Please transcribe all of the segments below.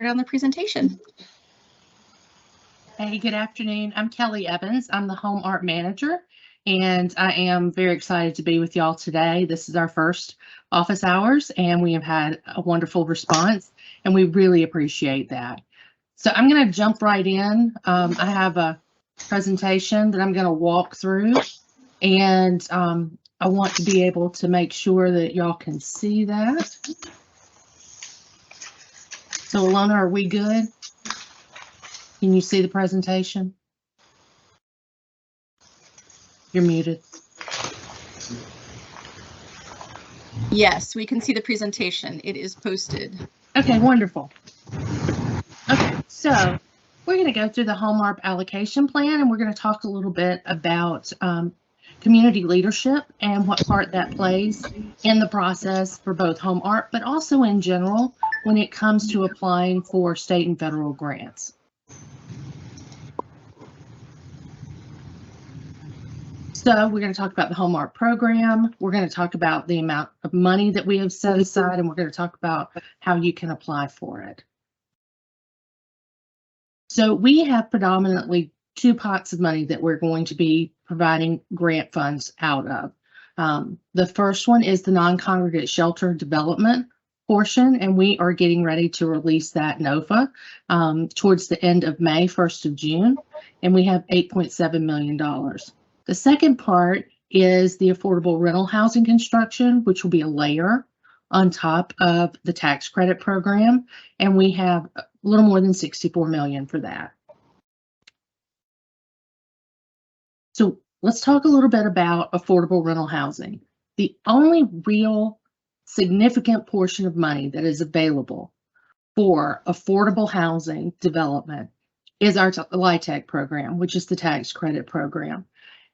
on the presentation. Hey, good afternoon. I'm Kelly Evans. I'm the HOMEARP manager, and I am very excited to be with y'all today. This is our first office hours, and we have had a wonderful response, and we really appreciate that. So I'm going to jump right in. I have a presentation that I'm going to walk through, and I want to be able to make sure that y'all can see that. So Alona, are we good? Can you see the presentation? You're muted. Yes, we can see the presentation. It is posted. Okay, wonderful. Okay, so we're going to go through the HOMEARP allocation plan, and we're going to talk a little bit about community leadership and what part that plays in the process for both HOMEARP, but also in general when it comes to applying for state and federal grants. So we're going to talk about the HOMEARP program. We're going to talk about the amount of money that we have set aside, and we're going to talk about how you can apply for it. So we have predominantly two pots of money that we're going to be providing grant funds out of. The first one is the non-congregate shelter development portion, and we are getting ready to release that NOFA towards the end of May, 1st of June, and we have $8.7 million. The second part is the affordable rental housing construction, which will be a layer on top of the tax credit program, and we have a little more than $64 million for that. So let's talk a little bit about affordable rental housing. The only real significant portion of money that is available for affordable housing development is our LIHTC program, which is the tax credit program.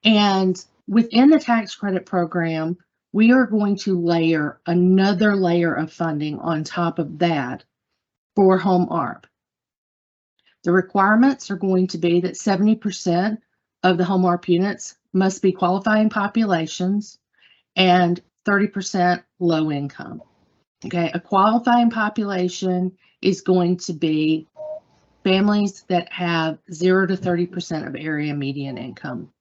And within the tax credit program, we are going to layer another layer of funding on top of that for HOMEARP. The requirements are going to be that 70% of the HOMEARP units must be qualifying populations and 30% low income. Okay, a qualifying population is going to be families that have 0 to 30% of area median income.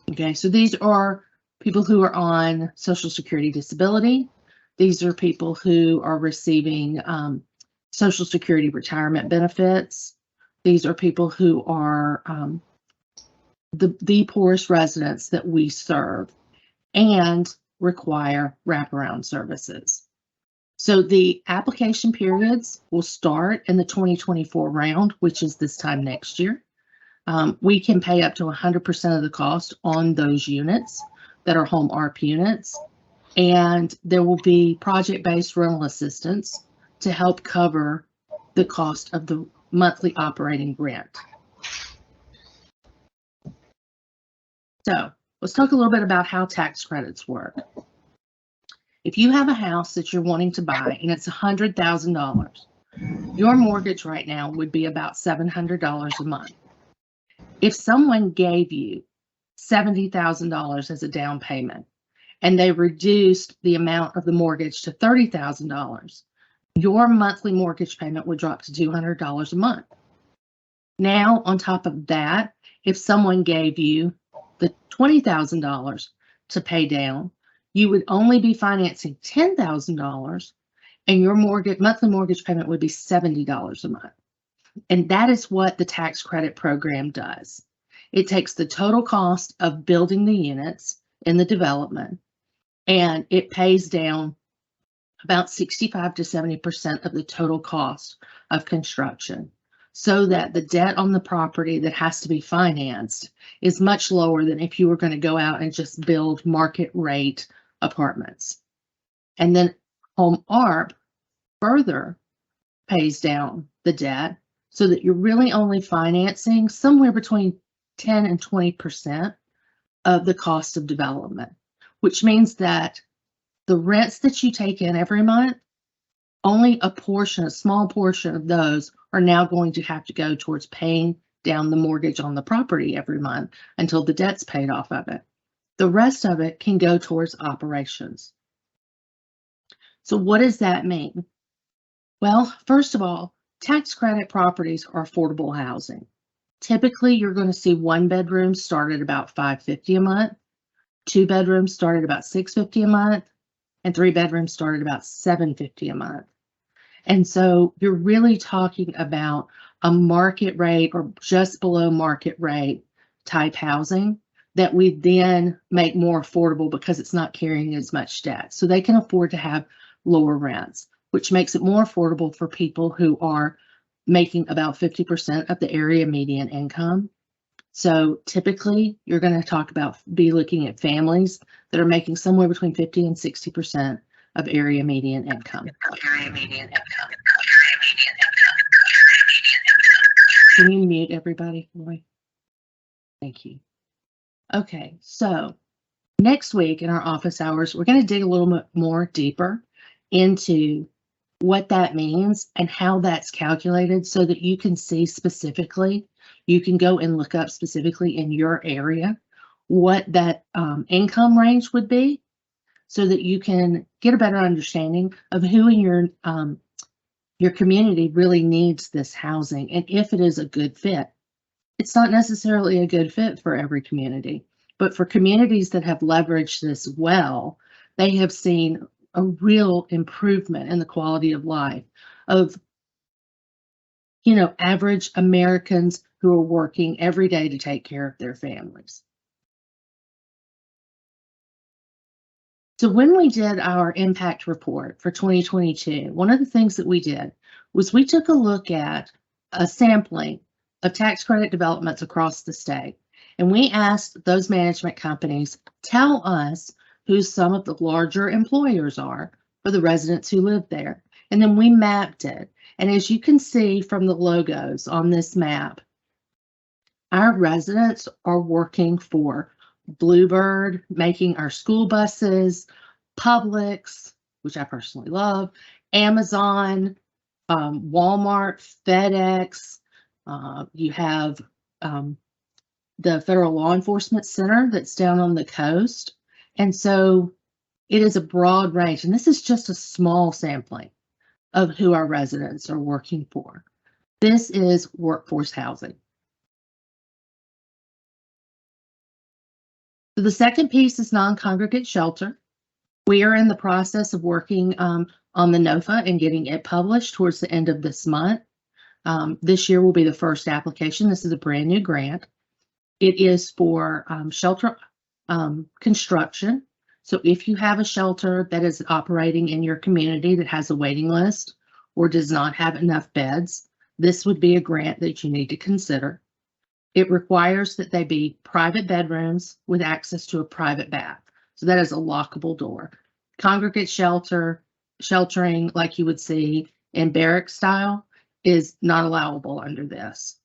Okay, so these are people who are on Social Security disability. These are people who are receiving Social Security retirement benefits. These are people who are the poorest residents that we serve and require wraparound services. So the application periods will start in the 2024 round, which is this time next year. We can pay up to 100% of the cost on those units that are HOMEARP units, and there will be project-based rental assistance to help cover the cost of the monthly operating rent. So let's talk a little bit about how tax credits work. If you have a house that you're wanting to buy and it's $100,000, your mortgage right now would be about $700 a month. If someone gave you $70,000 as a down payment and they reduced the amount of the mortgage to $30,000, your monthly mortgage payment would drop to $200 a month. Now, on top of that, if someone gave you the $20,000 to pay down, you would only be financing $10,000 and your monthly mortgage payment would be $70 a month. And that is what the tax credit program does. It takes the total cost of building the units in the development, and it pays down about 65 to 70% of the total cost of construction, so that the debt on the property that has to be financed is much lower than if you were going to go out and just build market rate apartments. And then HOMEARP further pays down the debt, so that you're really only financing somewhere between 10 and 20% of the cost of development, which means that the rents that you take in every month, only a small portion of those are now going to have to go towards paying down the mortgage on the property every month until the debt's paid off of it. The rest of it can go towards operations. So what does that mean? Well, first of all, Tax credit properties are affordable housing. Typically, you're going to see 1 bedroom start at about $550 a month, 2 bedrooms start at about $650 a month, and 3 bedrooms start at about $750 a month. And so you're really talking about a market rate or just below market rate type housing that we then make more affordable because it's not carrying as much debt. So they can afford to have lower rents, which makes it more affordable for people who are making about 50% of the area median income. So typically you're going to be looking at families that are making somewhere between 50 and 60% of area median income. Can you mute everybody for me? Thank you. Okay, so next week in our office hours, we're going to dig a little bit more deeper into what that means and how that's calculated so that you can see specifically, you can go and look up specifically in your area what that income range would be so that you can get a better understanding of who in your community really needs this housing and if it is a good fit. It's not necessarily a good fit for every community, but for communities that have leveraged this well, they have seen a real improvement in the quality of life of, average Americans who are working every day to take care of their families. So when we did our impact report for 2022, one of the things that we did was we took a look at a sampling of tax credit developments across the state. And we asked those management companies, tell us who some of the larger employers are for the residents who live there. And then we mapped it. And as you can see from the logos on this map, our residents are working for Bluebird, making our school buses, Publix, which I personally love, Amazon, Walmart, FedEx. You have the Federal Law Enforcement Center that's down on the coast. And so it is a broad range. And this is just a small sampling of who our residents are working for. This is workforce housing. So the second piece is non-congregate shelter. We are in the process of working on the NOFA and getting it published towards the end of this month. This year will be the first application. This is a brand new grant. It is for shelter construction. So if you have a shelter that is operating in your community that has a waiting list or does not have enough beds, this would be a grant that you need to consider. It requires that they be private bedrooms with access to a private bath. So that is a lockable door. Congregate sheltering like you would see in barrack style is not allowable under this.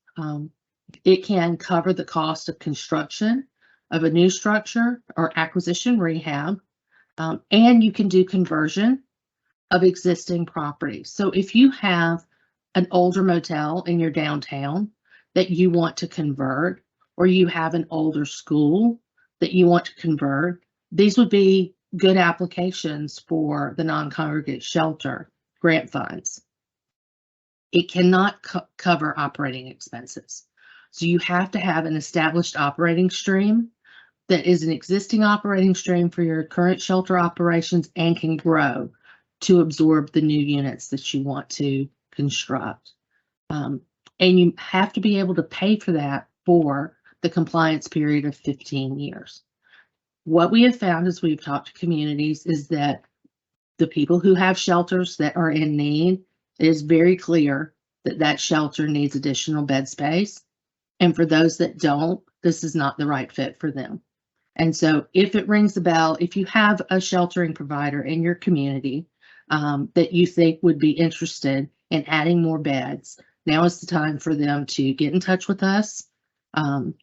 It can cover the cost of construction of a new structure or acquisition rehab, and you can do conversion of existing properties. So if you have an older motel in your downtown that you want to convert, or you have an older school that you want to convert, these would be good applications for the non-congregate shelter grant funds. It cannot cover operating expenses. So you have to have an established operating stream that is an existing operating stream for your current shelter operations and can grow to absorb the new units that you want to construct. And you have to be able to pay for that for the compliance period of 15 years. What we have found as we've talked to communities is that the people who have shelters that are in need, it is very clear that that shelter needs additional bed space. And for those that don't, this is not the right fit for them. And so if it rings a bell, if you have a sheltering provider in your community that you think would be interested in adding more beds, now is the time for them to get in touch with us,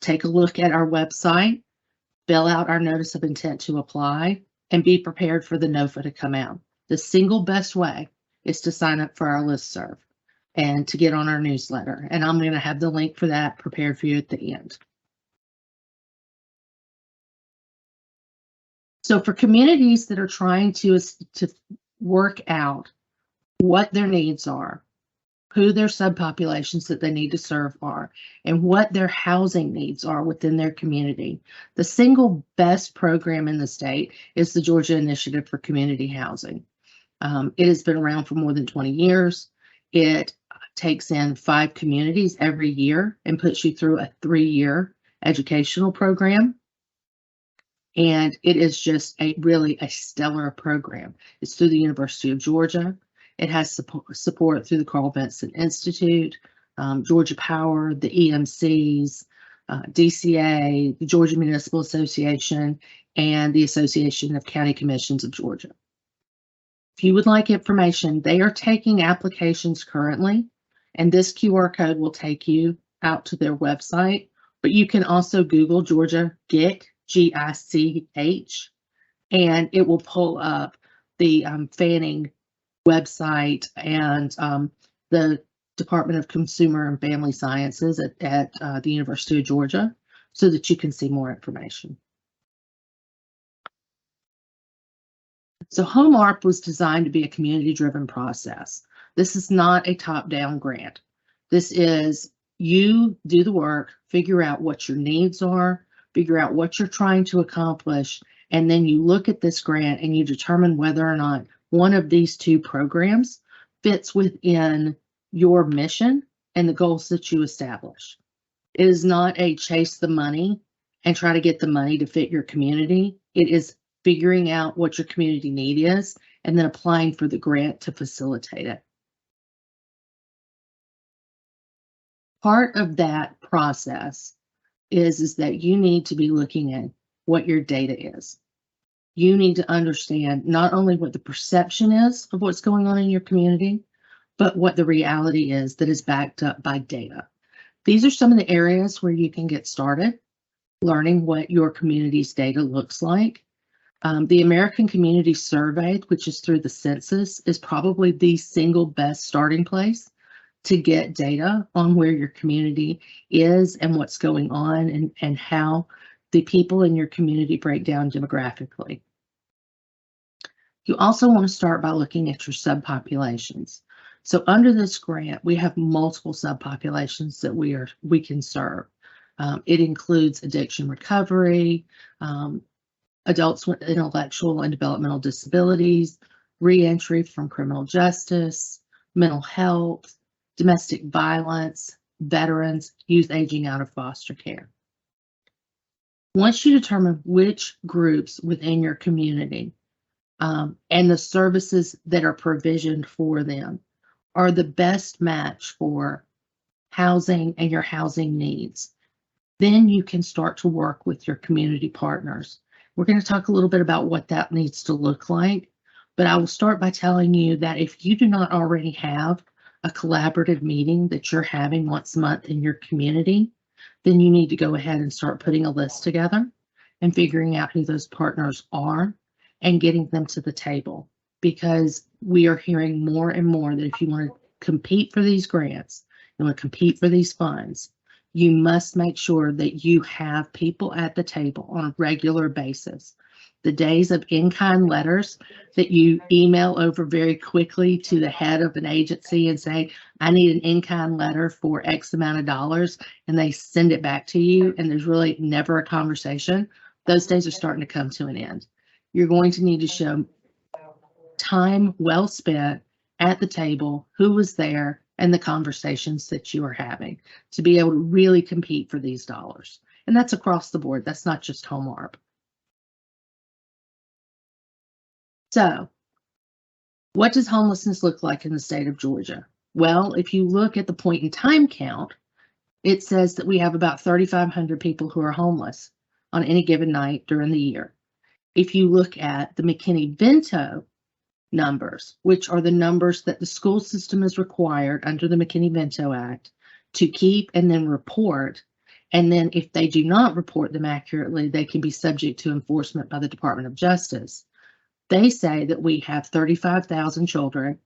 take a look at our website, fill out our notice of intent to apply, and be prepared for the NOFA to come out. The single best way is to sign up for our listserv and to get on our newsletter. And I'm going to have the link for that prepared for you at the end. So for communities that are trying to work out what their needs are, who their subpopulations that they need to serve are, and what their housing needs are within their community. The single best program in the state is the Georgia Initiative for Community Housing. It has been around for more than 20 years. It takes in 5 communities every year and puts you through a 3-year educational program. And it is just really a stellar program. It's through the University of Georgia. It has support through the Carl Vinson Institute, Georgia Power, the EMCs, DCA, the Georgia Municipal Association, and the Association of County Commissions of Georgia. If you would like information, they are taking applications currently, and this QR code will take you out to their website, but you can also Google Georgia GICH, G-I-C-H, and it will pull up the Fanning website and the Department of Consumer and Family Sciences at the University of Georgia so that you can see more information. So HOMEARP was designed to be a community-driven process. This is not a top-down grant. This is you do the work, figure out what your needs are, figure out what you're trying to accomplish, and then you look at this grant and you determine whether or not one of these 2 programs fits within your mission and the goals that you establish. It is not a chase the money and try to get the money to fit your community. It is figuring out what your community need is and then applying for the grant to facilitate it. Part of that process is that you need to be looking at what your data is. You need to understand not only what the perception is of what's going on in your community, but what the reality is that is backed up by data. These are some of the areas where you can get started learning what your community's data looks like. The American Community Survey, which is through the census, is probably the single best starting place to get data on where your community is and what's going on and how the people in your community break down demographically. You also want to start by looking at your subpopulations. So under this grant, we have multiple subpopulations that we can serve. It includes addiction recovery, adults with intellectual and developmental disabilities, reentry from criminal justice, mental health, domestic violence, veterans, youth aging out of foster care. Once you determine which groups within your community and the services that are provisioned for them are the best match for housing and your housing needs, then you can start to work with your community partners. We're going to talk a little bit about what that needs to look like, but I will start by telling you that if you do not already have a collaborative meeting that you're having once a month in your community, then you need to go ahead and start putting a list together and figuring out who those partners are and getting them to the table, because we are hearing more and more that if you want to compete for these grants, you want to compete for these funds, you must make sure that you have people at the table on a regular basis. The days of in-kind letters that you email over very quickly to the head of an agency and say, I need an in-kind letter for X amount of dollars, and they send it back to you, and there's really never a conversation, those days are starting to come to an end. You're going to need to show time well spent at the table, who was there, and the conversations that you are having to be able to really compete for these dollars. And that's across the board. That's not just HOMEARP. So what does homelessness look like in the state of Georgia? Well, if you look at the point in time count, it says that we have about 3,500 people who are homeless on any given night during the year. If you look at the McKinney-Vento numbers, which are the numbers that the school system is required under the McKinney-Vento Act to keep and then report, and then if they do not report them accurately, they can be subject to enforcement by the Department of Justice. They say that we have 35,000 children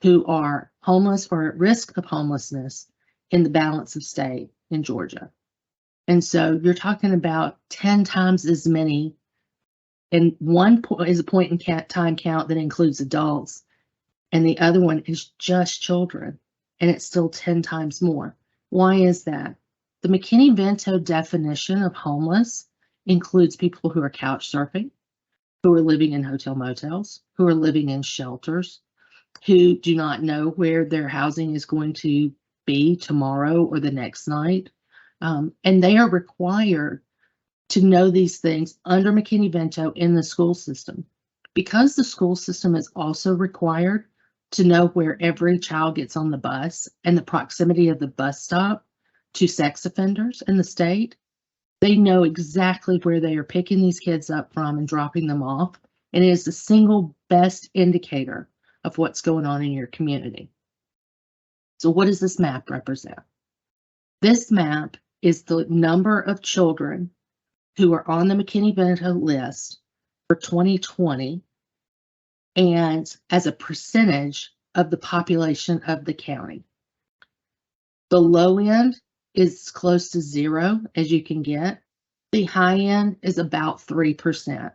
who are homeless or at risk of homelessness in the balance of state in Georgia. And so you're talking about 10 times as many. And one is a point in time count that includes adults, and the other one is just children. and it's still 10 times more. Why is that? The McKinney-Vento definition of homeless includes people who are couch surfing, who are living in hotel motels, who are living in shelters, who do not know where their housing is going to be tomorrow or the next night. And they are required to know these things under McKinney-Vento in the school system. Because the school system is also required to know where every child gets on the bus and the proximity of the bus stop to sex offenders in the state, they know exactly where they are picking these kids up from and dropping them off. And it is the single best indicator of what's going on in your community. So what does this map represent? This map is the number of children who are on the McKinney-Vento list for 2020 and as a percentage of the population of the county. The low end is close to 0 as you can get. The high end is about 3%.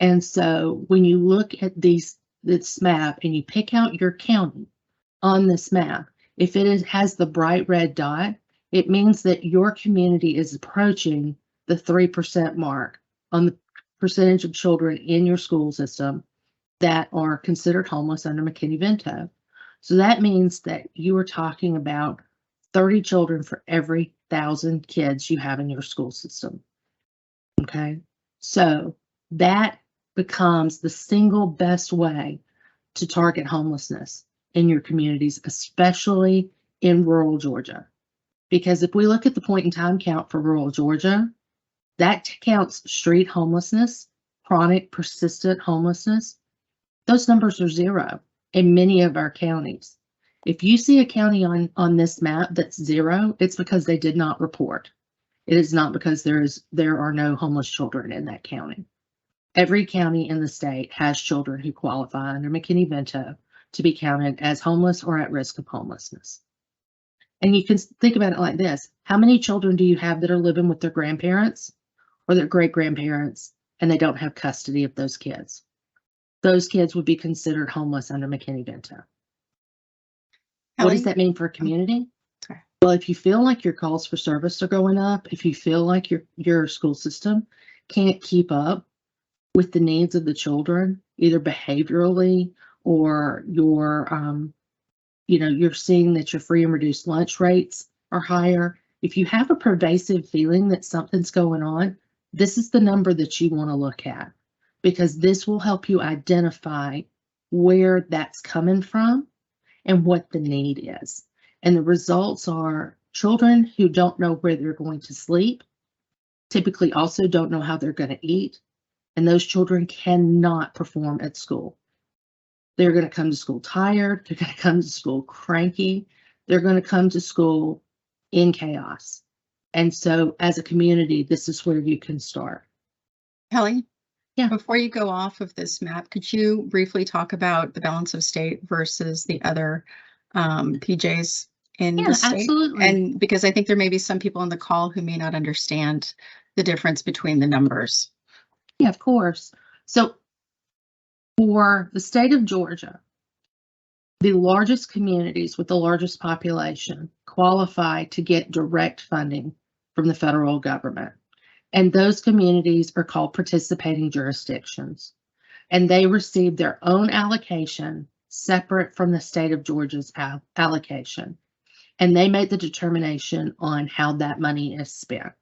And so when you look at this map and you pick out your county on this map, if it has the bright red dot, it means that your community is approaching the 3% mark on the percentage of children in your school system that are considered homeless under McKinney-Vento. So that means that you are talking about 30 children for every 1,000 kids you have in your school system. Okay, so that becomes the single best way to target homelessness in your communities, especially in rural Georgia. Because if we look at the point in time count for rural Georgia, that counts street homelessness, chronic persistent homelessness. Those numbers are 0 in many of our counties. If you see a county on this map that's 0, it's because they did not report. It is not because there are no homeless children in that county. Every county in the state has children who qualify under McKinney-Vento to be counted as homeless or at risk of homelessness. And you can think about it like this. How many children do you have that are living with their grandparents or their great-grandparents and they don't have custody of those kids? Those kids would be considered homeless under McKinney-Vento. What does that mean for a community? Okay. Well, if you feel like your calls for service are going up, if you feel like your school system can't keep up with the needs of the children, either behaviorally or you're seeing that your free and reduced lunch rates are higher. If you have a pervasive feeling that something's going on, this is the number that you want to look at, because this will help you identify where that's coming from and what the need is. And the results are children who don't know where they're going to sleep, typically also don't know how they're going to eat, and those children cannot perform at school. They're going to come to school tired, they're going to come to school cranky, they're going to come to school in chaos. And so as a community, this is where you can start. Kelly? Yeah. Before you go off of this map, could you briefly talk about the balance of state versus the other PJs in the state? Absolutely. And because I think there may be some people on the call who may not understand the difference between the numbers. Yeah, of course. So for the state of Georgia, the largest communities with the largest population qualify to get direct funding from the federal government. And those communities are called participating jurisdictions. And they receive their own allocation separate from the state of Georgia's allocation. And they make the determination on how that money is spent.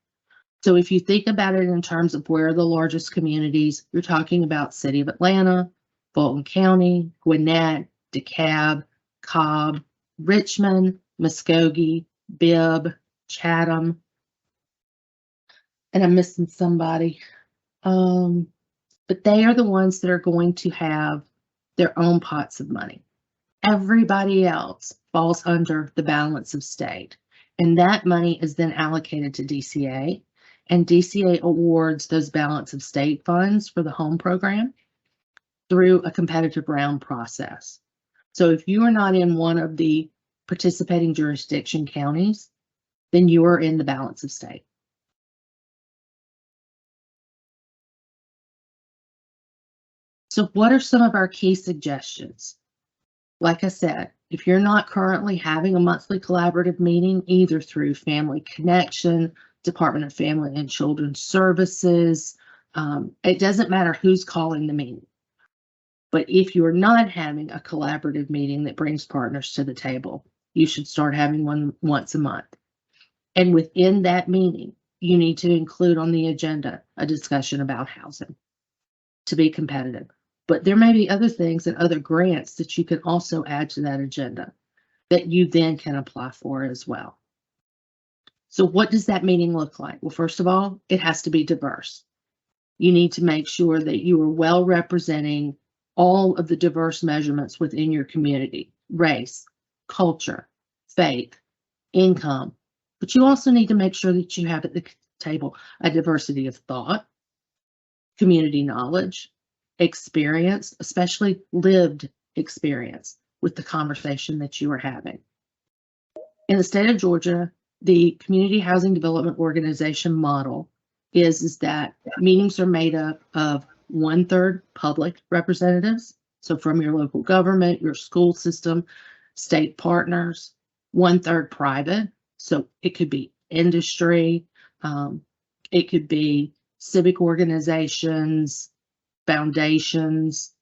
So if you think about it in terms of where the largest communities, you're talking about City of Atlanta, Fulton County, Gwinnett, DeKalb, Cobb, Richmond, Muskogee, Bibb, Chatham, and I'm missing somebody. But they are the ones that are going to have their own pots of money. Everybody else falls under the balance of state, and that money is then allocated to DCA, and DCA awards those balance of state funds for the home program through a competitive round process. So if you are not in one of the participating jurisdiction counties, then you are in the balance of state. So what are some of our key suggestions? Like I said, if you're not currently having a monthly collaborative meeting, either through Family Connection, Department of Family and Children's Services, it doesn't matter who's calling the meeting. But if you're not having a collaborative meeting that brings partners to the table, you should start having one once a month. And within that meeting, you need to include on the agenda a discussion about housing to be competitive. But there may be other things and other grants that you can also add to that agenda that you then can apply for as well. So what does that meeting look like? Well, first of all, it has to be diverse. You need to make sure that you are well representing all of the diverse measurements within your community: race, culture, faith, income. But you also need to make sure that you have at the table a diversity of thought, community knowledge, experience, especially lived experience with the conversation that you are having. In the state of Georgia, the Community Housing Development Organization model is that meetings are made up of 1/3 public representatives, so from your local government, your school system, state partners, 1/3 private, so it could be industry, it could be civic organizations, foundations,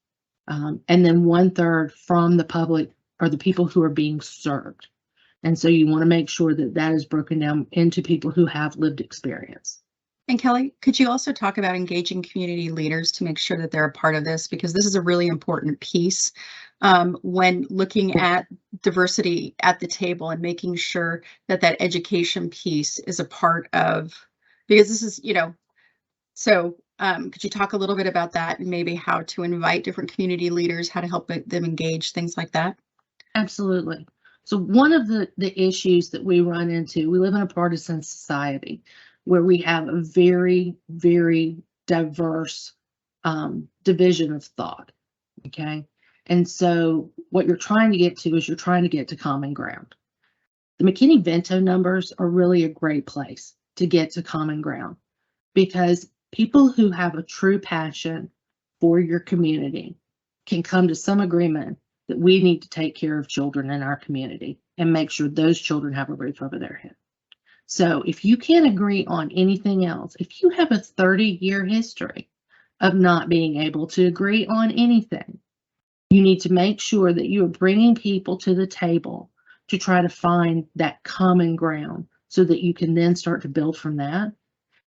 and then 1/3 from the public are the people who are being served. And so you want to make sure that that is broken down into people who have lived experience. And Kelly, could you also talk about engaging community leaders to make sure that they're a part of this? Because this is a really important piece when looking at diversity at the table and making sure that that education piece is a part of, because this is, so could you talk a little bit about that and maybe how to invite different community leaders, how to help them engage, things like that? Absolutely. So one of the issues that we run into, we live in a partisan society where we have a very, very diverse division of thought, okay? And so what you're trying to get to is you're trying to get to common ground. The McKinney-Vento numbers are really a great place to get to common ground, because people who have a true passion for your community can come to some agreement that we need to take care of children in our community and make sure those children have a roof over their head. So if you can't agree on anything else, if you have a 30-year history of not being able to agree on anything, you need to make sure that you are bringing people to the table to try to find that common ground so that you can then start to build from that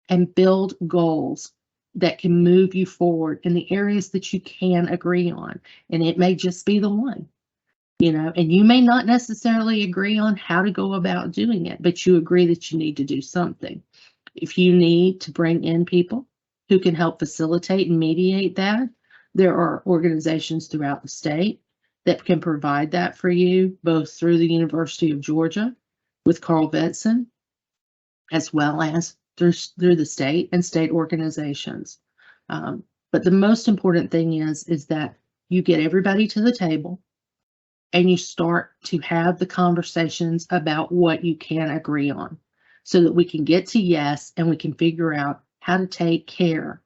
and build goals that can move you forward in the areas that you can agree on. And it may just be the one, and you may not necessarily agree on how to go about doing it, but you agree that you need to do something. If you need to bring in people who can help facilitate and mediate that, there are organizations throughout the state that can provide that for you, both through the University of Georgia with Carl Vinson, as well as through the state and state organizations. But the most important thing is that you get everybody to the table and you start to have the conversations about what you can agree on so that we can get to yes and we can figure out how to take care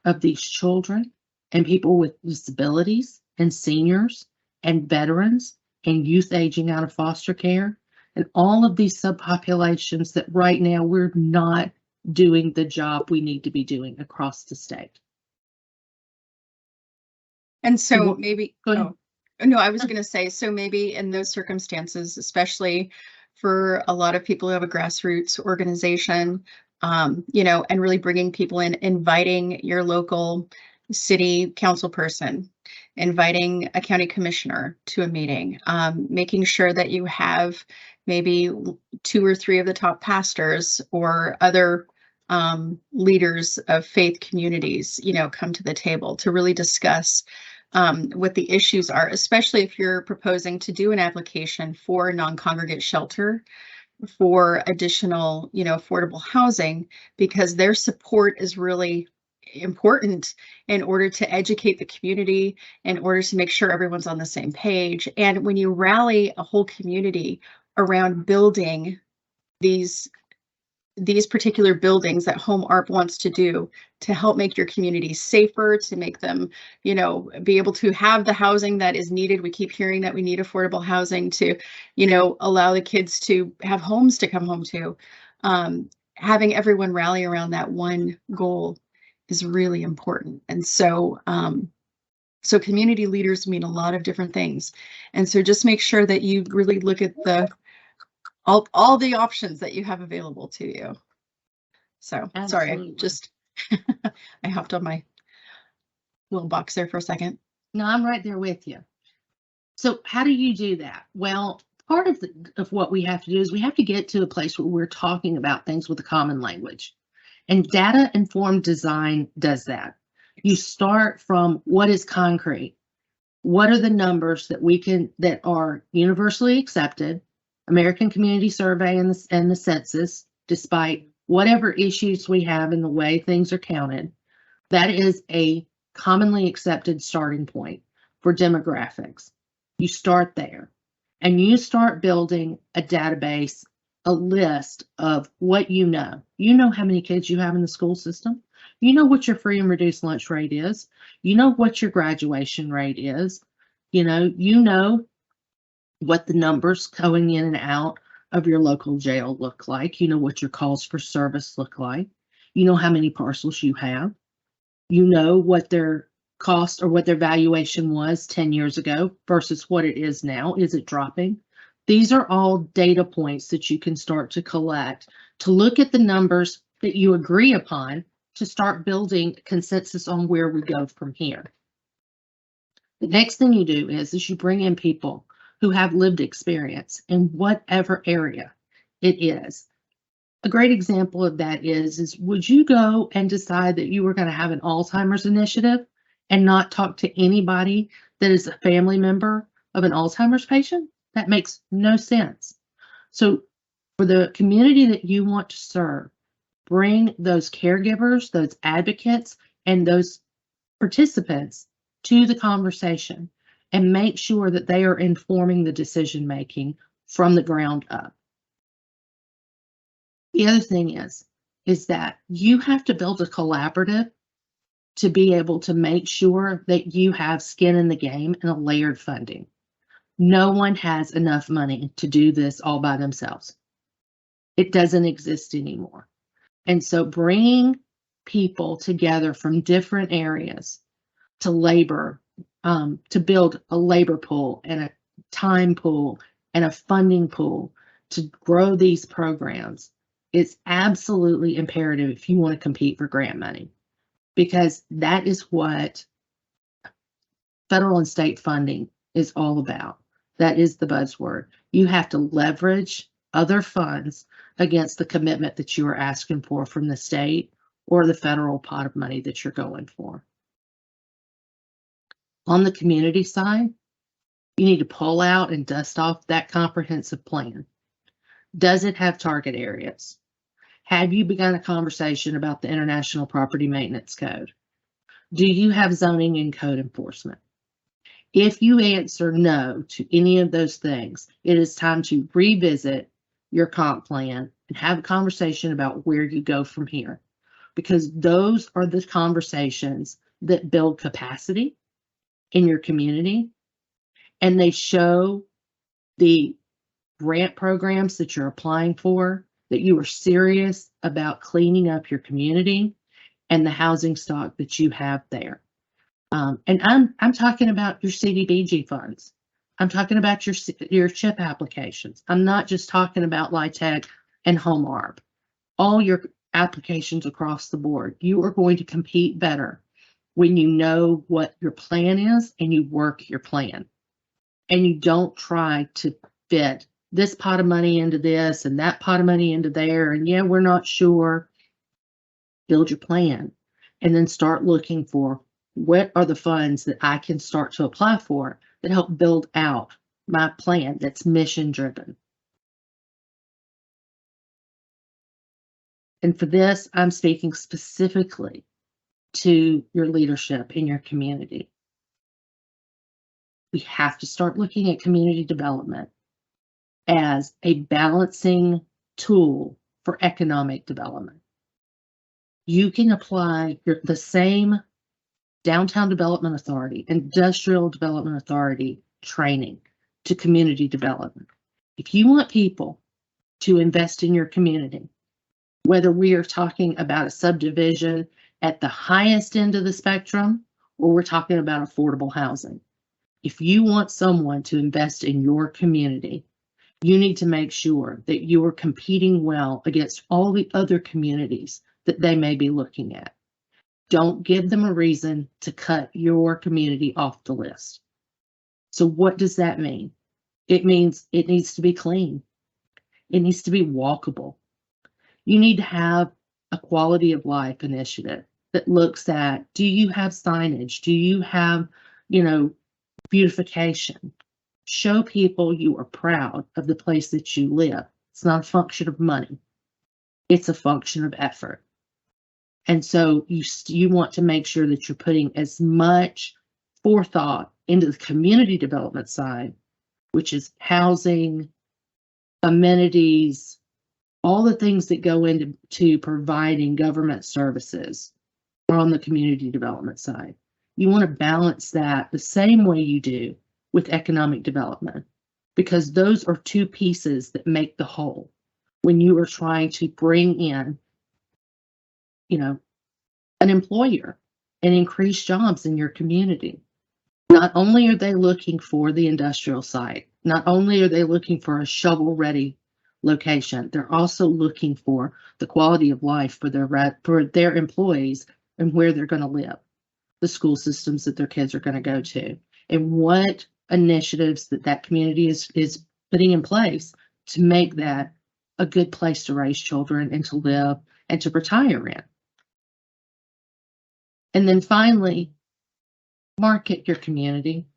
of these children and people with disabilities and seniors and veterans and youth aging out of foster care and all of these subpopulations that right now we're not doing the job we need to be doing across the state. And so maybe, go ahead. No, I was going to say, so maybe in those circumstances, especially for a lot of people who have a grassroots organization, and really bringing people in, inviting your local city council person, inviting a county commissioner to a meeting, making sure that you have maybe 2 or 3 of the top pastors or other leaders of faith communities, come to the table to really discuss what the issues are, especially if you're proposing to do an application for a non-congregate shelter for additional, affordable housing, because their support is really important in order to educate the community, in order to make sure everyone's on the same page. And when you rally a whole community around building these these particular buildings that HOMEARP wants to do to help make your community safer, to make them, be able to have the housing that is needed. We keep hearing that we need affordable housing to, allow the kids to have homes to come home to. Having everyone rally around that one goal is really important. And so, so community leaders mean a lot of different things. And so just make sure that you really look at all the options that you have available to you. So sorry, I hopped on my little box there for a second. No, I'm right there with you. So how do you do that? Well, part of what we have to do is we have to get to a place where we're talking about things with a common language. And data-informed design does that. You start from what is concrete. What are the numbers that are universally accepted? American Community Survey and the census, despite whatever issues we have in the way things are counted, that is a commonly accepted starting point for demographics. You start there and you start building a database, a list of what you know. You know how many kids you have in the school system. You know what your free and reduced lunch rate is. You know what your graduation rate is. You know what the numbers going in and out of your local jail look like. You know what your calls for service look like. You know how many parcels you have. You know what their cost or what their valuation was 10 years ago versus what it is now. Is it dropping? These are all data points that you can start to collect to look at the numbers that you agree upon to start building consensus on where we go from here. The next thing you do is you bring in people who have lived experience in whatever area it is. A great example of that is would you go and decide that you were going to have an Alzheimer's initiative and not talk to anybody that is a family member of an Alzheimer's patient? That makes no sense. So for the community that you want to serve, bring those caregivers, those advocates, and those participants to the conversation and make sure that they are informing the decision making from the ground up. The other thing is that you have to build a collaborative to be able to make sure that you have skin in the game and a layered funding. No one has enough money to do this all by themselves. It doesn't exist anymore. And so bringing people together from different areas to labor, to build a labor pool and a time pool and a funding pool to grow these programs is absolutely imperative if you want to compete for grant money, because that is what federal and state funding is all about. That is the buzzword. You have to leverage other funds against the commitment that you are asking for from the state or the federal pot of money that you're going for. On the community side, you need to pull out and dust off that comprehensive plan. Does it have target areas? Have you begun a conversation about the International Property Maintenance Code? Do you have zoning and code enforcement? If you answer no to any of those things, it is time to revisit your comp plan and have a conversation about where you go from here, because those are the conversations that build capacity in your community, and they show the grant programs that you're applying for that you are serious about cleaning up your community and the housing stock that you have there. And I'm talking about your CDBG funds. I'm talking about your CHIP applications. I'm not just talking about LIHTC and HOMEARP. All your applications across the board. You are going to compete better when you know what your plan is and you work your plan. And you don't try to fit this pot of money into this and that pot of money into there. And yeah, we're not sure. Build your plan and then start looking for what are the funds that I can start to apply for that help build out my plan that's mission driven. And for this, I'm speaking specifically to your leadership in your community. We have to start looking at community development as a balancing tool for economic development. You can apply the same Downtown Development Authority, Industrial Development Authority training to community development. If you want people to invest in your community, whether we are talking about a subdivision at the highest end of the spectrum, or we're talking about affordable housing, if you want someone to invest in your community, you need to make sure that you are competing well against all the other communities that they may be looking at. Don't give them a reason to cut your community off the list. So what does that mean? It means it needs to be clean. It needs to be walkable. You need to have a quality of life initiative that looks at, do you have signage? Do you have, beautification? Show people you are proud of the place that you live. It's not a function of money. It's a function of effort. And so you want to make sure that you're putting as much forethought into the community development side, which is housing, amenities, all the things that go into providing government services are on the community development side. You want to balance that the same way you do with economic development, because those are two pieces that make the whole. When you are trying to bring in, an employer and increase jobs in your community, not only are they looking for the industrial site, not only are they looking for a shovel-ready location, they're also looking for the quality of life for their employees and where they're going to live, the school systems that their kids are going to go to, and what initiatives that community is putting in place to make that a good place to raise children and to live and to retire in. And then finally, market your community.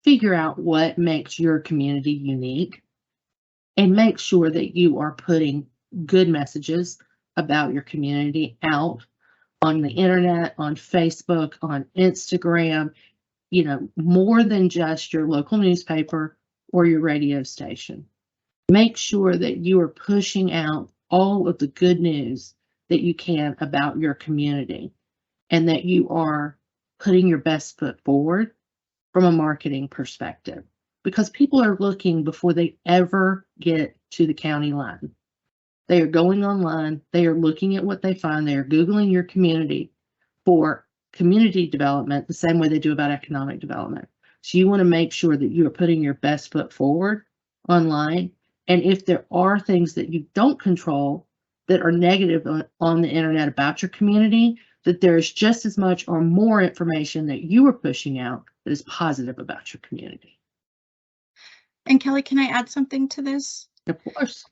Figure out what makes your community unique and make sure that you are putting good messages about your community out on the internet, on Facebook, on Instagram, more than just your local newspaper or your radio station. Make sure that you are pushing out all of the good news that you can about your community, and that you are putting your best foot forward from a marketing perspective, because people are looking before they ever get to the county line. They are going online, they are looking at what they find, they are Googling your community for community development the same way they do about economic development. So you want to make sure that you are putting your best foot forward online. And if there are things that you don't control that are negative on the internet about your community, that there's just as much or more information that you are pushing out that is positive about your community. And Kelly, can I add something to this? Of course.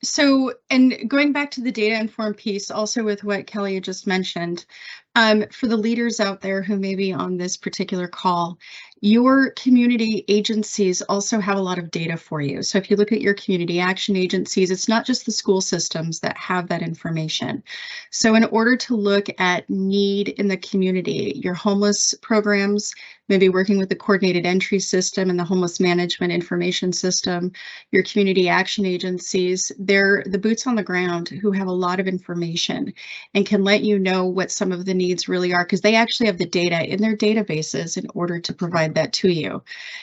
So, and going back to the data informed piece, also with what Kelly had just mentioned, for the leaders out there who may be on this particular call, your community agencies also have a lot of data for you. So if you look at your community action agencies, it's not just the school systems that have that information. So in order to look at need in the community, your homeless programs, maybe working with the coordinated entry system and the homeless management information system, your community action agencies, they're the boots on the ground who have a lot of information and can let you know what some of the needs really are, because they actually have the data in their databases in order to provide that to you.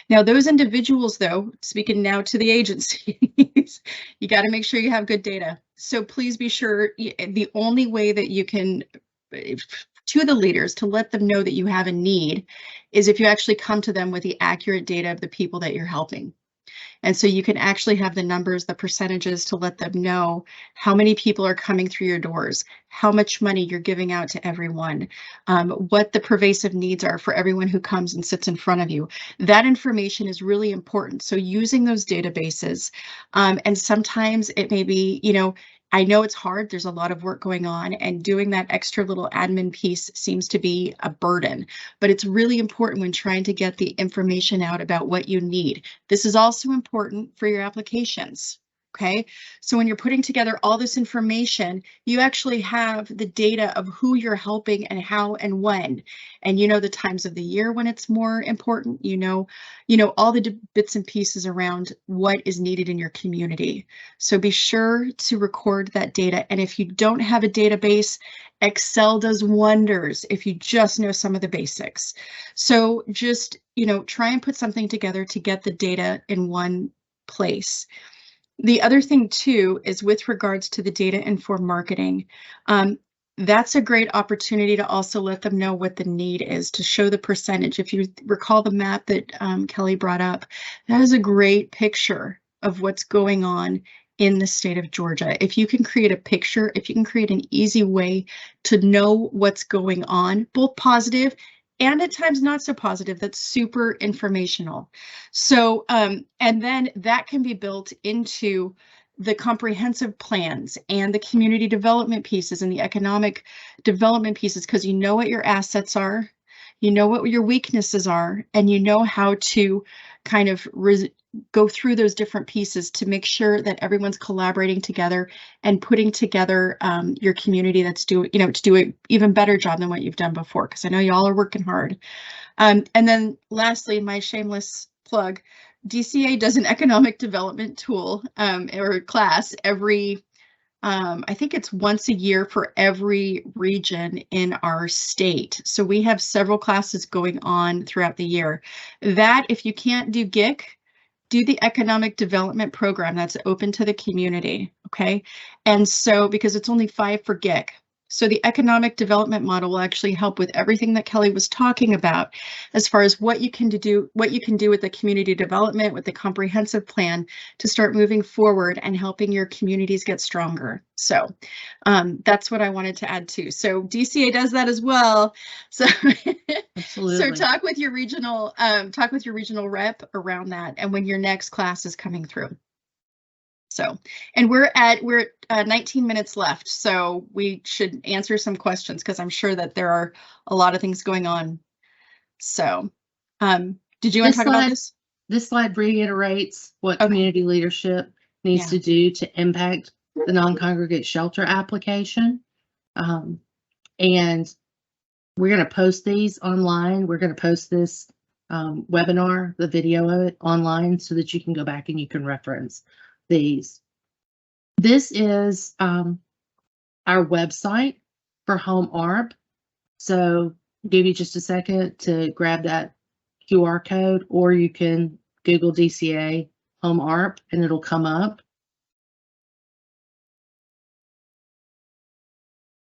Now, those individuals, though, speaking now to the agencies, you got to make sure you have good data. So please be sure, the only way that you can, to the leaders, to let them know that you have a need is if you actually come to them with the accurate data of the people that you're helping. And so you can actually have the numbers, the percentages to let them know how many people are coming through your doors, how much money you're giving out to everyone, what the pervasive needs are for everyone who comes and sits in front of you. That information is really important. So using those databases, and sometimes it may be, I know it's hard, there's a lot of work going on, and doing that extra little admin piece seems to be a burden, but it's really important when trying to get the information out about what you need. This is also important for your applications. Okay, so when you're putting together all this information, you actually have the data of who you're helping and how and when, and you know the times of the year when it's more important. You know all the bits and pieces around what is needed in your community. So be sure to record that data. And if you don't have a database, Excel does wonders if you just know some of the basics. So just try and put something together to get the data in one place. The other thing too is with regards to the data-informed marketing, that's a great opportunity to also let them know what the need is, to show the percentage. If you recall the map that Kelly brought up, that is a great picture of what's going on in the state of Georgia. If you can create a picture, if you can create an easy way to know what's going on, both positive and at times not so positive, that's super informational. So, and then that can be built into the comprehensive plans and the community development pieces and the economic development pieces, because you know what your assets are, you know what your weaknesses are, and you know how to kind of go through those different pieces to make sure that everyone's collaborating together and putting together your community that's to do an even better job than what you've done before, because I know y'all are working hard. And then lastly, my shameless plug, DCA does an economic development tool or class every, I think it's once a year for every region in our state. So we have several classes going on throughout the year. That, if you can't do GIC, do the economic development program that's open to the community, okay? And so, because it's only 5 for GIC. So the economic development model will actually help with everything that Kelly was talking about, as far as what you can do with the community development, with the comprehensive plan to start moving forward and helping your communities get stronger. So that's what I wanted to add too. So DCA does that as well. So, Absolutely. so talk with your regional rep around that, and when your next class is coming through. So, and we're at 19 minutes left, so we should answer some questions, because I'm sure that there are a lot of things going on. So, did you want to talk about this? This slide reiterates what Okay. community leadership needs to do to impact the non-congregate shelter application. And we're going to post these online. We're going to post this webinar, the video of it, online, so that you can go back and you can reference these. This is our website for HOMEARP. So I'll give you just a second to grab that QR code, or you can Google DCA HOMEARP and it'll come up.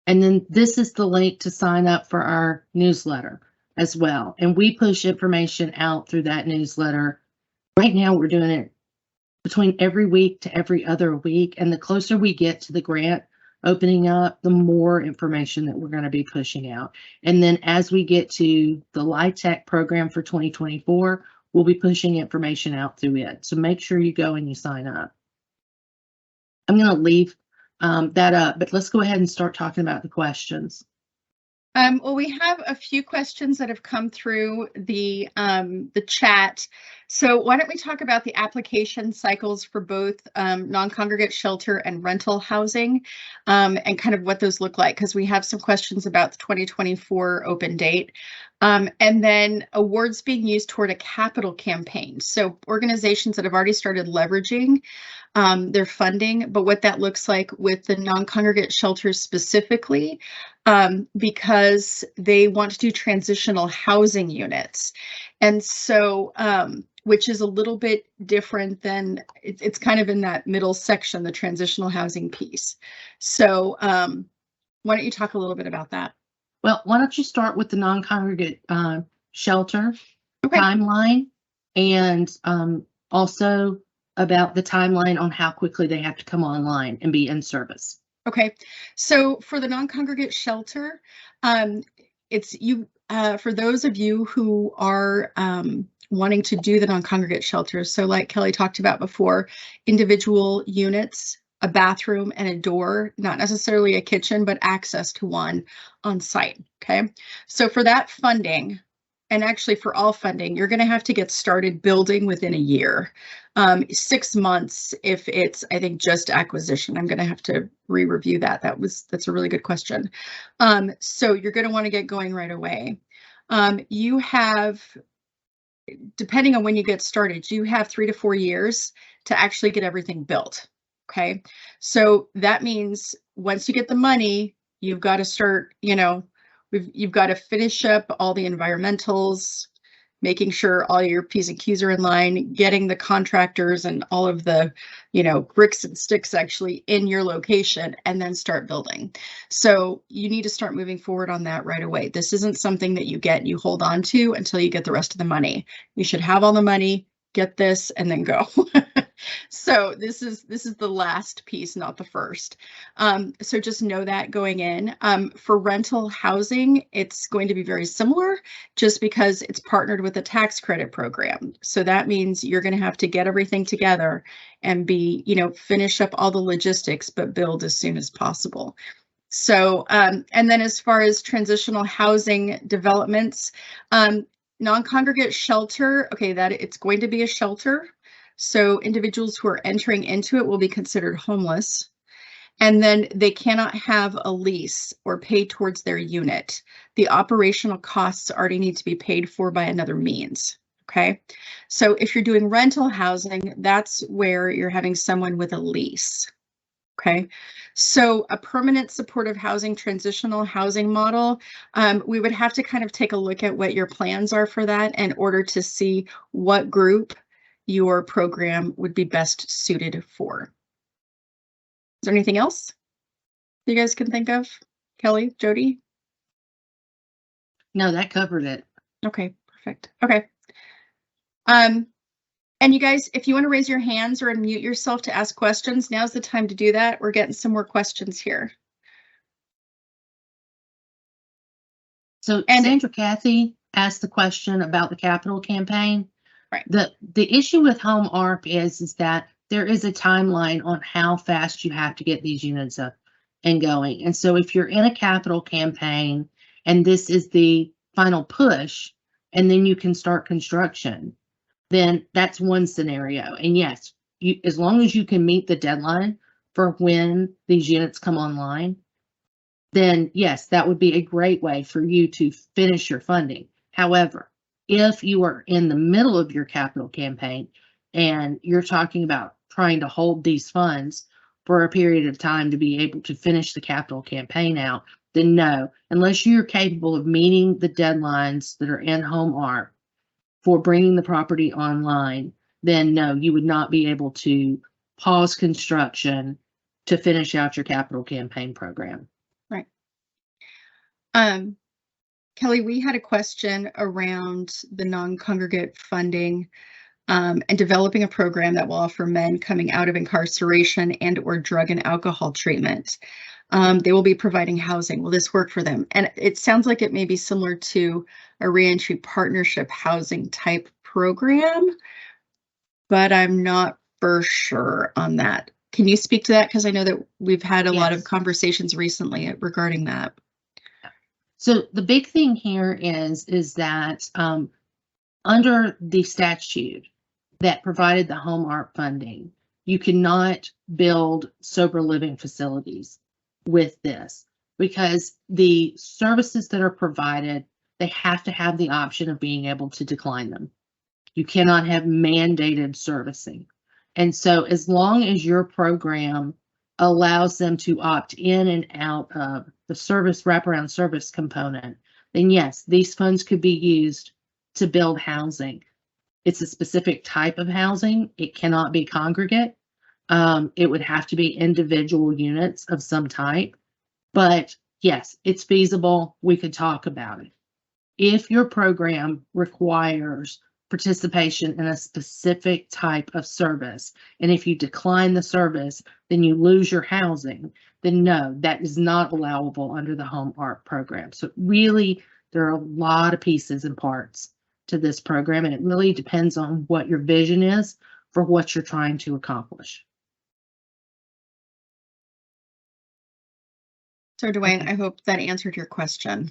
And then this is the link to sign up for our newsletter as well. And we push information out through that newsletter. Right now we're doing it between every week to every other week. And the closer we get to the grant opening up, the more information that we're going to be pushing out. And then as we get to the LIHTC program for 2024, we'll be pushing information out through it. So make sure you go and you sign up. I'm going to leave that up, but let's go ahead and start talking about the questions. Well, we have a few questions that have come through the chat. So why don't we talk about the application cycles for both non-congregate shelter and rental housing, and kind of what those look like, because we have some questions about the 2024 open date. And then awards being used toward a capital campaign. So organizations that have already started leveraging their funding, but what that looks like with the non-congregate shelters specifically, because they want to do transitional housing units. And so, which is a little bit different than, it's kind of in that middle section, the transitional housing piece. So why don't you talk a little bit about that? Well, why don't you start with the non-congregate shelter Okay. timeline, and also about the timeline on how quickly they have to come online and be in service. Okay, so for the non-congregate shelter, it's for those of you who are wanting to do the non-congregate shelters. So like Kelly talked about before, individual units, a bathroom and a door, not necessarily a kitchen, but access to one on site. Okay, so for that funding, and actually for all funding, you're going to have to get started building within a year. 6 months if it's, I think, just acquisition. I'm going to have to re-review that. That's a really good question. So you're going to want to get going right away. You have, depending on when you get started, you have 3 to 4 years to actually get everything built. Okay. So that means once you get the money, you've got to start, you've got to finish up all the environmentals, making sure all your P's and Q's are in line, getting the contractors and all of the, bricks and sticks actually in your location, and then start building. So you need to start moving forward on that right away. This isn't something that you get and you hold on to until you get the rest of the money. You should have all the money, get this, and then go. So this is the last piece, not the first. So just know that going in. For rental housing, it's going to be very similar just because it's partnered with a tax credit program. So that means you're going to have to get everything together and be, finish up all the logistics, but build as soon as possible. So, and then as far as transitional housing developments, non-congregate shelter, okay, that it's going to be a shelter. So individuals who are entering into it will be considered homeless. And then they cannot have a lease or pay towards their unit. The operational costs already need to be paid for by another means. Okay. So if you're doing rental housing, that's where you're having someone with a lease. Okay. So a permanent supportive housing, transitional housing model, we would have to kind of take a look at what your plans are for that in order to see what group your program would be best suited for. Is there anything else you guys can think of? Kelly, Jody? No, that covered it. Okay, perfect. Okay. And you guys, if you want to raise your hands or unmute yourself to ask questions, now's the time to do that. We're getting some more questions here. So Sandra Cathy asked the question about the capital campaign. Right. The issue with HOMEARP is that there is a timeline on how fast you have to get these units up and going. And so if you're in a capital campaign and this is the final push, and then you can start construction, then that's one scenario. And yes, as long as you can meet the deadline for when these units come online, then yes, that would be a great way for you to finish your funding. However, if you are in the middle of your capital campaign and you're talking about trying to hold these funds for a period of time to be able to finish the capital campaign out, then no, unless you're capable of meeting the deadlines that are in HOMEARP for bringing the property online, then no, you would not be able to pause construction to finish out your capital campaign program. Right. Kelly, we had a question around the non-congregate funding and developing a program that will offer men coming out of incarceration and or drug and alcohol treatment. They will be providing housing. Will this work for them? And it sounds like it may be similar to a reentry partnership housing type program, but I'm not for sure on that. Can you speak to that? Because I know that we've had a lot of conversations recently regarding that. So the big thing here is that under the statute that provided the HOMEARP funding, you cannot build sober living facilities with this because the services that are provided, they have to have the option of being able to decline them. You cannot have mandated servicing. And so as long as your program allows them to opt in and out of the service wraparound service component, then yes, these funds could be used to build housing. It's a specific type of housing. It cannot be congregate. It would have to be individual units of some type. But yes, it's feasible. We could talk about it. If your program requires participation in a specific type of service, and if you decline the service, then you lose your housing, then no, that is not allowable under the HOMEARP program. So really, there are a lot of pieces and parts to this program, and it really depends on what your vision is for what you're trying to accomplish. So Dwayne, I hope that answered your question.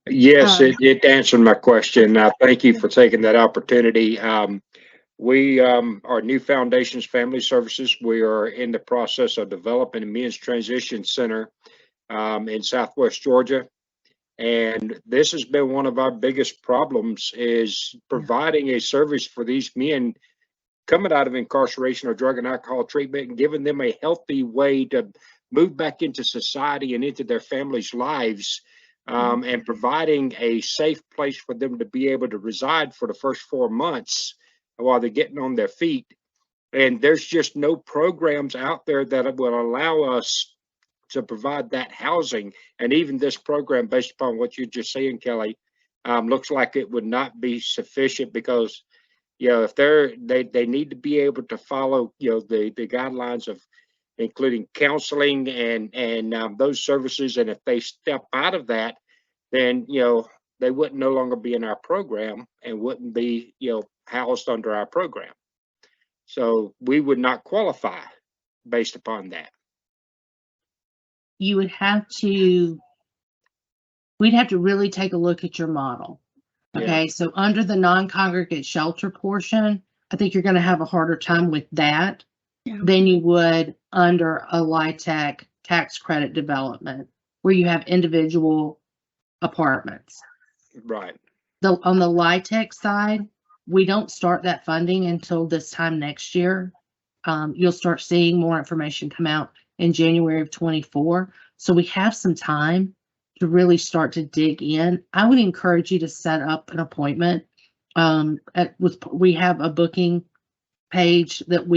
Yes, it answered my question. Thank you for taking that opportunity. We are New Foundations Family Services. We are in the process of developing a men's transition center in Southwest Georgia. And this has been one of our biggest problems, is providing a service for these men coming out of incarceration or drug and alcohol treatment, and giving them a healthy way to move back into society and into their families' lives, and providing a safe place for them to be able to reside for the first 4 months while they're getting on their feet. And there's just no programs out there that will allow us to provide that housing. And even this program, based upon what you're just saying, Kelly, looks like it would not be sufficient, because if they need to be able to follow the guidelines of including counseling and those services. And if they step out of that, then they wouldn't no longer be in our program and wouldn't be housed under our program. So we would not qualify based upon that. We'd have to really take a look at your model. Okay, Yeah. so under the non-congregate shelter portion, I think you're going to have a harder time with that than you would under a LIHTC tax credit development, where you have individual apartments. Right. On the LIHTC side, we don't start that funding until this time next year. You'll start seeing more information come out in January of 24. So we have some time to really start to dig in. I would encourage you to set up an appointment. We have a booking page that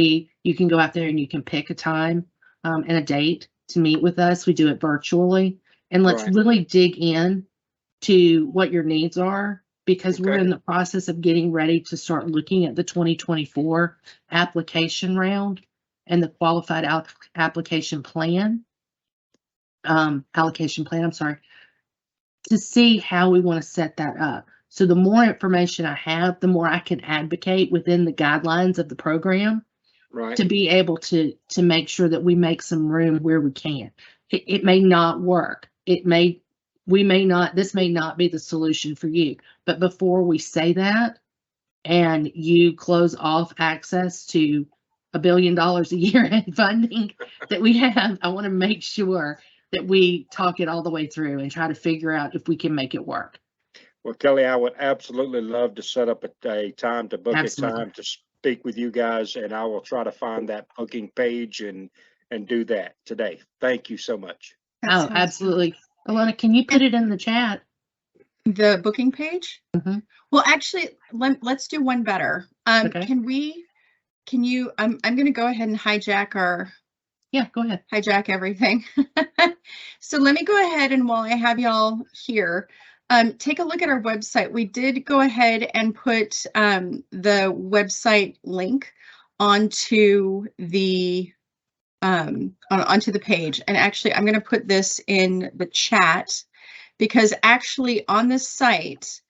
you can go out there and you can pick a time and a date to meet with us. We do it virtually, and let's really dig in to what your needs are, because we're in the process of getting ready to start looking at the 2024 application round and the qualified allocation plan, I'm sorry, to see how we want to set that up. So the more information I have, the more I can advocate within the guidelines of the program, to be able to make sure that we make some room where we can. It may not work. This may not be the solution for you. But before we say that and you close off access to $1 billion a year in funding that we have, I want to make sure that we talk it all the way through and try to figure out if we can make it work. Well, Kelly, I would absolutely love to set up a time to book a time to speak with you guys, and I will try to find that booking page and do that today. Thank you so much. Oh, absolutely. Alana, can you put it in the chat? The booking page? Mm-hmm. Well, actually, let's do one better. Okay. Can you, I'm going to go ahead and hijack go ahead. Hijack everything. So let me go ahead, and while I have y'all here, take a look at our website. We did go ahead and put the website link onto the onto the page. And actually, I'm going to put this in the chat, because actually on this site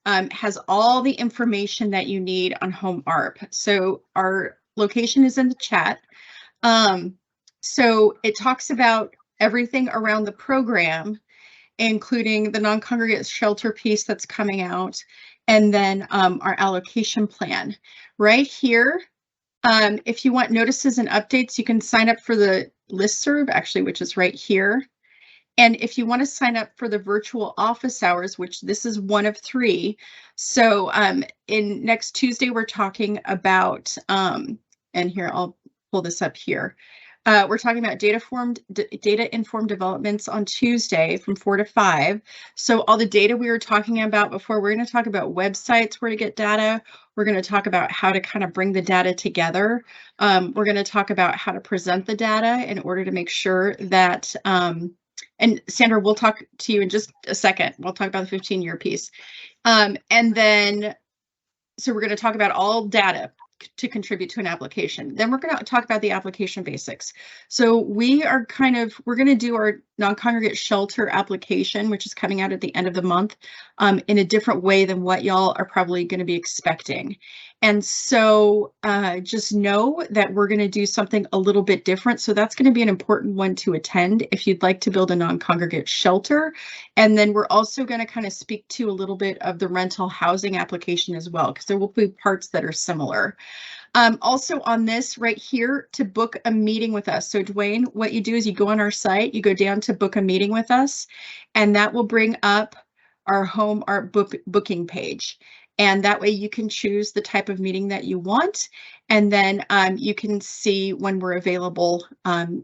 has all the information that you need on HOMEARP. So our location is in the chat. So it talks about everything around the program, including the non-congregate shelter piece that's coming out, and then our allocation plan. Right here, if you want notices and updates, you can sign up for the listserv, actually, which is right here. And if you want to sign up for the virtual office hours, which this is one of 3. So in next Tuesday, we're talking about, and here, I'll pull this up here. We're talking about data-informed developments on Tuesday from 4 to 5. So all the data we were talking about before, we're going to talk about websites where to get data. We're going to talk about how to kind of bring the data together. We're going to talk about how to present the data in order to make sure that, and Sandra, we'll talk to you in just a second. We'll talk about the 15-year piece. And then, so we're going to talk about all data to contribute to an application. Then we're going to talk about the application basics. So we're going to do our non-congregate shelter application, which is coming out at the end of the month, in a different way than what y'all are probably going to be expecting. And so just know that we're going to do something a little bit different. So that's going to be an important one to attend if you'd like to build a non-congregate shelter. And then we're also going to kind of speak to a little bit of the rental housing application as well, because there will be parts that are similar. Also on this right here, to book a meeting with us. So Dwayne, what you do is you go on our site, you go down to book a meeting with us, and that will bring up our HOMEARP booking page. And that way you can choose the type of meeting that you want. And then you can see when we're available, and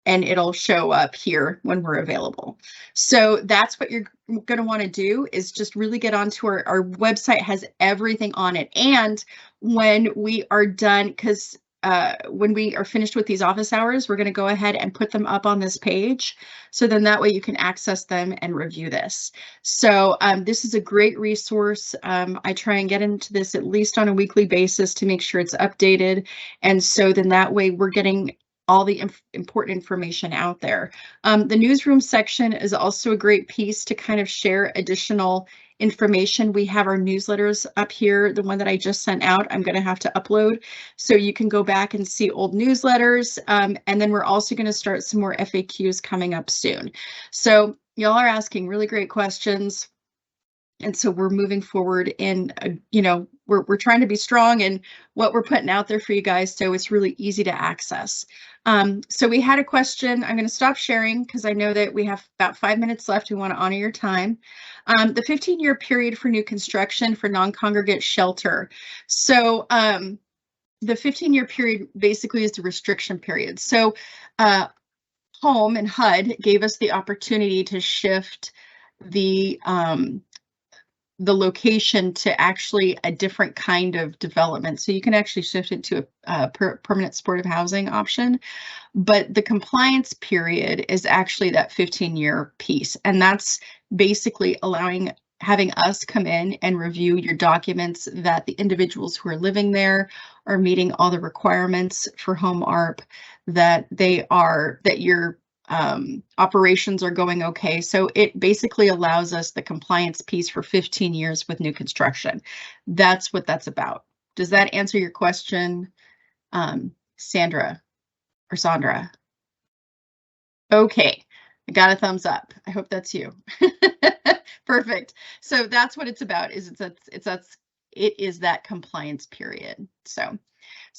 it'll show up here when we're available. So that's what you're going to want to do, is just really get onto our website. Has everything on it. And when we are done, because when we are finished with these office hours, we're going to go ahead and put them up on this page. So then that way you can access them and review this. So this is a great resource. I try and get into this at least on a weekly basis to make sure it's updated. And so then that way we're getting all the important information out there. The newsroom section is also a great piece to kind of share additional information. We have our newsletters up here. The one that I just sent out, I'm going to have to upload. So you can go back and see old newsletters. And then we're also going to start some more FAQs coming up soon. So y'all are asking really great questions. And so we're moving forward in, we're trying to be strong in what we're putting out there for you guys, so it's really easy to access. So we had a question. I'm going to stop sharing because I know that we have about 5 minutes left. We want to honor your time. The 15-year period for new construction for non-congregate shelter. So the 15-year period basically is the restriction period. So Home and HUD gave us the opportunity to shift the location to actually a different kind of development. So you can actually shift it to a permanent supportive housing option, but the compliance period is actually that 15-year piece. And that's basically having us come in and review your documents that the individuals who are living there are meeting all the requirements for HOMEARP, that your operations are going okay. So it basically allows us the compliance piece for 15 years with new construction. That's what that's about. Does that answer your question, Sandra or Sandra? Okay, I got a thumbs up. I hope that's you. Perfect. So that's what it's about. It is that compliance period. So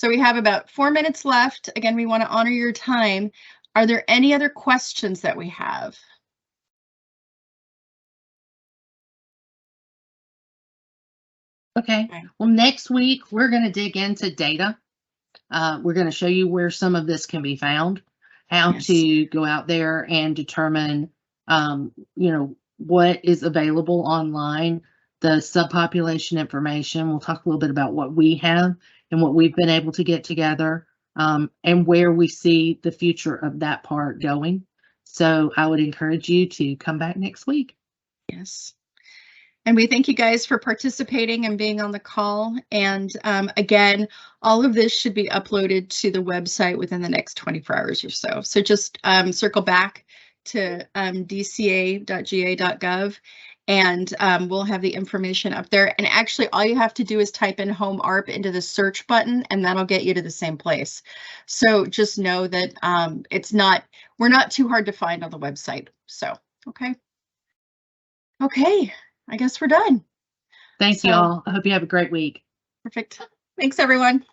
we have about 4 minutes left. Again, we want to honor your time. Are there any other questions that we have? Okay. Well, next week we're going to dig into data. We're going to show you where some of this can be found, how to go out there and determine, what is available online, the subpopulation information. We'll talk a little bit about what we have and what we've been able to get together, and where we see the future of that part going. So I would encourage you to come back next week. Yes. And we thank you guys for participating and being on the call. And again, all of this should be uploaded to the website within the next 24 hours or so. So just circle back to dca.ga.gov, and we'll have the information up there. And actually, all you have to do is type in HOMEARP into the search button, and that'll get you to the same place. So just know that we're not too hard to find on the website. So, okay. Okay. I guess we're done. Thanks, y'all. I hope you have a great week. Perfect. Thanks, everyone.